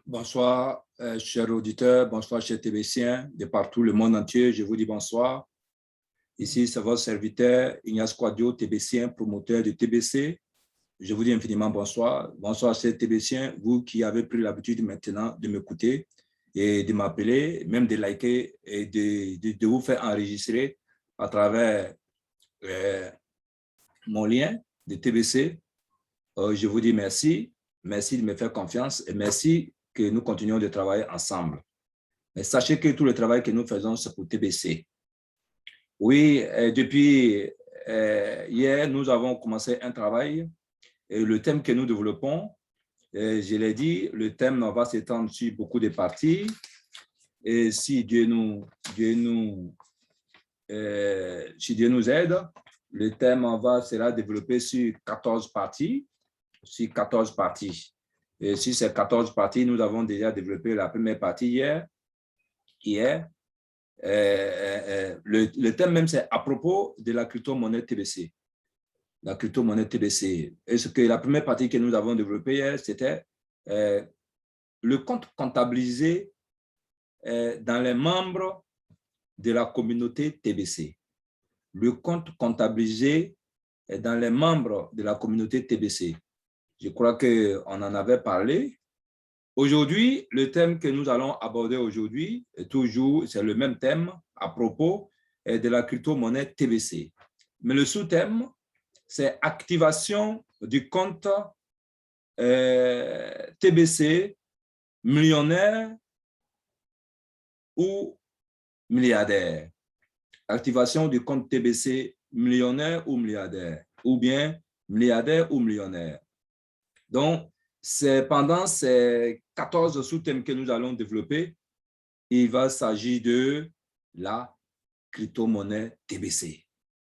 Bonsoir, chers auditeurs, bonsoir, chers TBCiens de partout le monde entier. Je vous dis bonsoir. Ici, c'est votre serviteur Ignace Quadio, TBCien, promoteur de TBC. Je vous dis infiniment bonsoir. Bonsoir, chers TBCiens, vous qui avez pris l'habitude maintenant de m'écouter et de m'appeler, même de liker et de vous faire enregistrer à travers mon lien de TBC. Je vous dis merci. Merci de me faire confiance et merci que nous continuons de travailler ensemble. Mais sachez que tout le travail que nous faisons, c'est pour TBC. Oui, depuis hier, nous avons commencé un travail et le thème que nous développons, je l'ai dit, le thème va s'étendre sur beaucoup de parties et si Dieu nous aide, le thème sera développé sur 14 parties. Sur 14 parties. Et sur ces 14 parties, nous avons déjà développé la première partie hier. Le thème même, c'est à propos de la crypto-monnaie TBC. La crypto-monnaie TBC. Et ce que la première partie que nous avons développée hier, c'était le compte comptabilisé dans les membres de la communauté TBC. Le compte comptabilisé dans les membres de la communauté TBC. Je crois qu'on en avait parlé. Aujourd'hui, le thème que nous allons aborder aujourd'hui, toujours, c'est le même thème à propos de la crypto-monnaie TBC. Mais le sous-thème, c'est activation du compte TBC millionnaire ou milliardaire. Activation du compte TBC millionnaire ou milliardaire, ou bien milliardaire ou millionnaire. Donc, pendant ces 14 sous-thèmes que nous allons développer, il va s'agir de la crypto-monnaie TBC.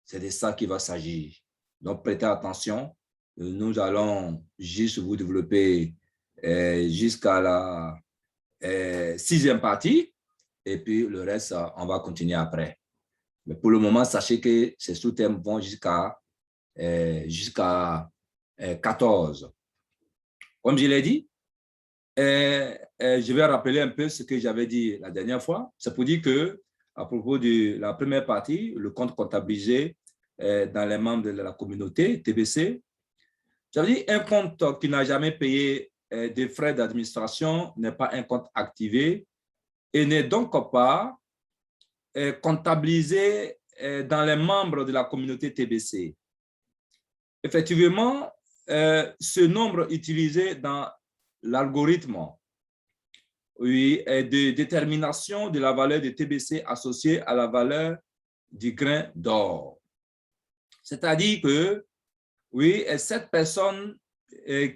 C'est de ça qu'il va s'agir. Donc, prêtez attention. Nous allons juste vous développer jusqu'à la 6e partie et puis le reste, on va continuer après. Mais pour le moment, sachez que ces sous-thèmes vont jusqu'à 14. Comme je l'ai dit, je vais rappeler un peu ce que j'avais dit la dernière fois. C'est pour dire que, à propos de la première partie, le compte comptabilisé dans les membres de la communauté TBC, j'avais dit un compte qui n'a jamais payé des frais d'administration n'est pas un compte activé et n'est donc pas comptabilisé dans les membres de la communauté TBC. Effectivement, ce nombre utilisé dans l'algorithme de détermination de la valeur de TBC associée à la valeur du grain d'or. C'est-à-dire que, oui, cette personne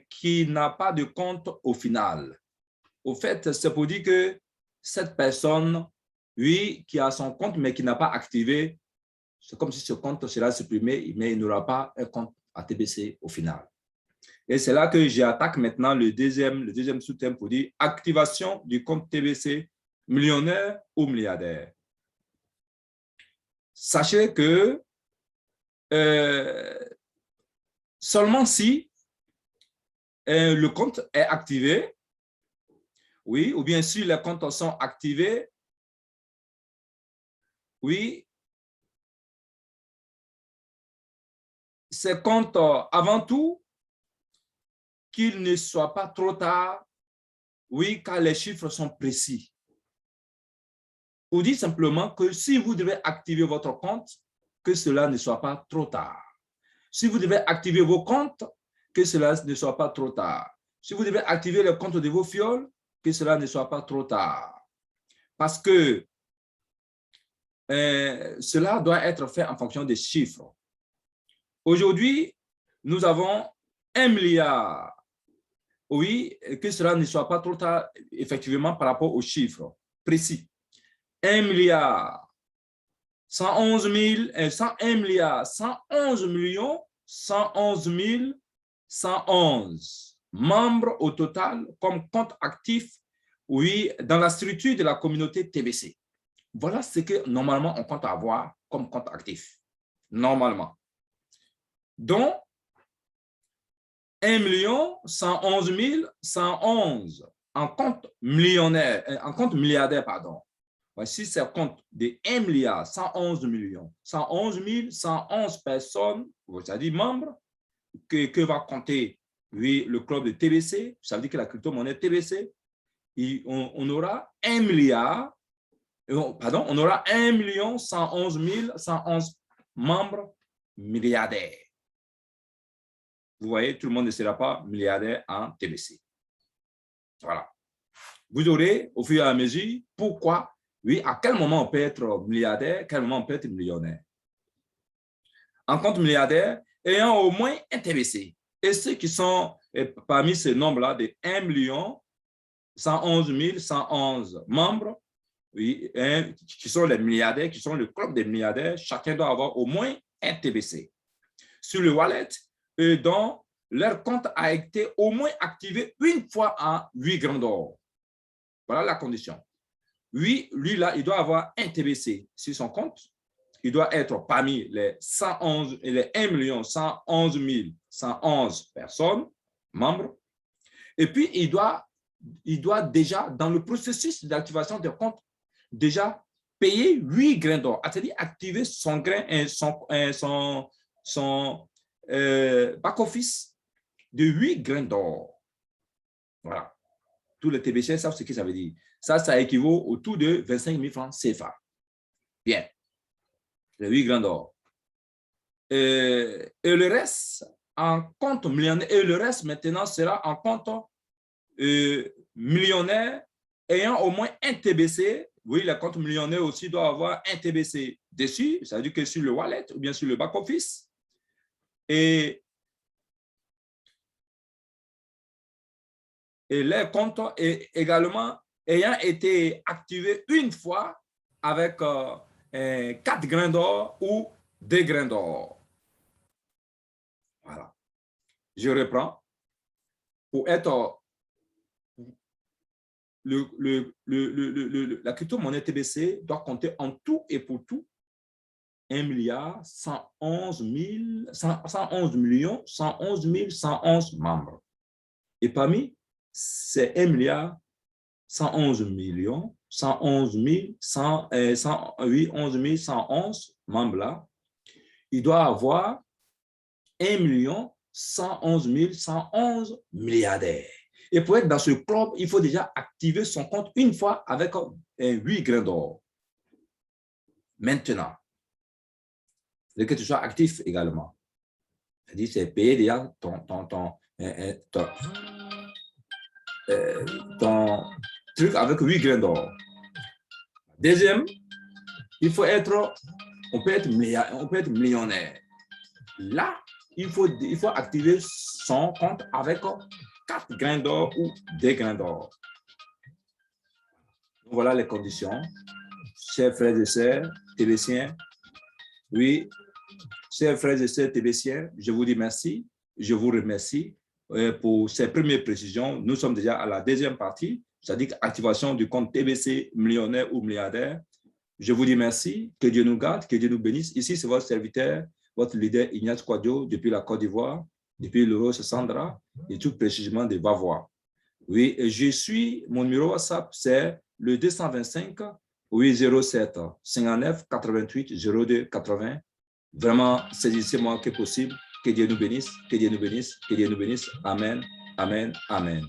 qui n'a pas de compte au final, au fait, c'est pour dire que cette personne, oui, qui a son compte mais qui n'a pas activé, c'est comme si ce compte sera supprimé, mais il n'aura pas un compte à TBC au final. Et c'est là que j'attaque maintenant le deuxième sous-thème pour dire activation du compte TBC millionnaire ou milliardaire. Sachez que seulement si le compte est activé, oui, ou bien si les comptes sont activés, oui, ces comptes, avant tout, qu'il ne soit pas trop tard, oui, car les chiffres sont précis. Pour dire simplement que si vous devez activer votre compte, que cela ne soit pas trop tard. Si vous devez activer vos comptes, que cela ne soit pas trop tard. Si vous devez activer le compte de vos fioles, que cela ne soit pas trop tard. Parce que cela doit être fait en fonction des chiffres. Aujourd'hui, nous avons 1 milliard. Oui, que cela ne soit pas trop tard, effectivement, par rapport aux chiffres précis. 1 milliard, 111 milliards, 111 millions, 111 111 membres au total comme compte actif, oui, dans la structure de la communauté TBC. Voilà ce que normalement on compte avoir comme compte actif, normalement. Donc, 1 111 111 en compte millionnaire, en compte milliardaire, pardon. Voici c'est un compte de 1 milliard 111 millions, 111 111 personnes, c'est-à-dire membres, que va compter, oui, le club de TBC, ça veut dire que la crypto-monnaie TBC, on aura 1 milliard, pardon, on aura 1 million 111 111 membres milliardaires. Vous voyez, tout le monde ne sera pas milliardaire en TBC. Voilà. Vous aurez, au fur et à mesure, pourquoi, oui, à quel moment on peut être milliardaire, à quel moment on peut être millionnaire. En compte milliardaire, ayant au moins un TBC. Et ceux qui sont parmi ces nombres-là de 1 million 111 111 membres, oui, qui sont les milliardaires, qui sont le club des milliardaires, chacun doit avoir au moins un TBC. Sur le wallet, dont leur compte a été au moins activé une fois en 8 grammes d'or. Voilà la condition. Oui, lui, là, il doit avoir un TBC sur son compte. Il doit être parmi les 111 et les 1 111 111 personnes, membres. Et puis, il doit déjà, dans le processus d'activation de compte, déjà payer 8 grains d'or, c'est-à-dire activer son grain, son back-office de 8 grains d'or. Voilà. Tous les TBC savent ce que ça veut dire. Ça équivaut autour de 25 000 francs CFA. Bien. Les 8 grains d'or. Et le reste, en compte millionnaire, et le reste maintenant sera en compte millionnaire ayant au moins un TBC. Oui, le compte millionnaire aussi doit avoir un TBC dessus, ça veut dire que sur le wallet ou bien sur le back-office. Et les comptes également ayant été activés une fois avec 4 grains d'or ou 2 grains d'or. Voilà. Je reprends. Pour être la crypto-monnaie TBC doit compter en tout et pour tout 1 milliard 111 millions 111 111 membres. Et parmi ces 1 milliard 111 millions 111 111 membres-là, il doit avoir 1 million 111 111 milliardaires. Et pour être dans ce club, il faut déjà activer son compte une fois avec 8 grains d'or. Maintenant, dès que tu sois actif également, c'est-à-dire c'est payer déjà ton truc avec 8 grains d'or. Deuxième, il faut être, on peut être millionnaire. Là, il faut activer son compte avec 4 grains d'or ou 2 grains d'or. Voilà les conditions. Chers frères et sœurs TBCiens, oui, chers frères et sœurs TBCiens, je vous dis merci, je vous remercie pour ces premières précisions. Nous sommes déjà à la deuxième partie, c'est-à-dire activation du compte TBC millionnaire ou milliardaire. Je vous dis merci, que Dieu nous garde, que Dieu nous bénisse. Ici, c'est votre serviteur, votre leader Ignace Kouadio, depuis la Côte d'Ivoire, depuis l'Euro Sandra, et tout précisément de Bavois. Oui, je suis, mon numéro WhatsApp, c'est le 225 807 59 88 02 80. Vraiment, saisissez-moi que possible. Que Dieu nous bénisse, que Dieu nous bénisse, que Dieu nous bénisse. Amen, amen, amen.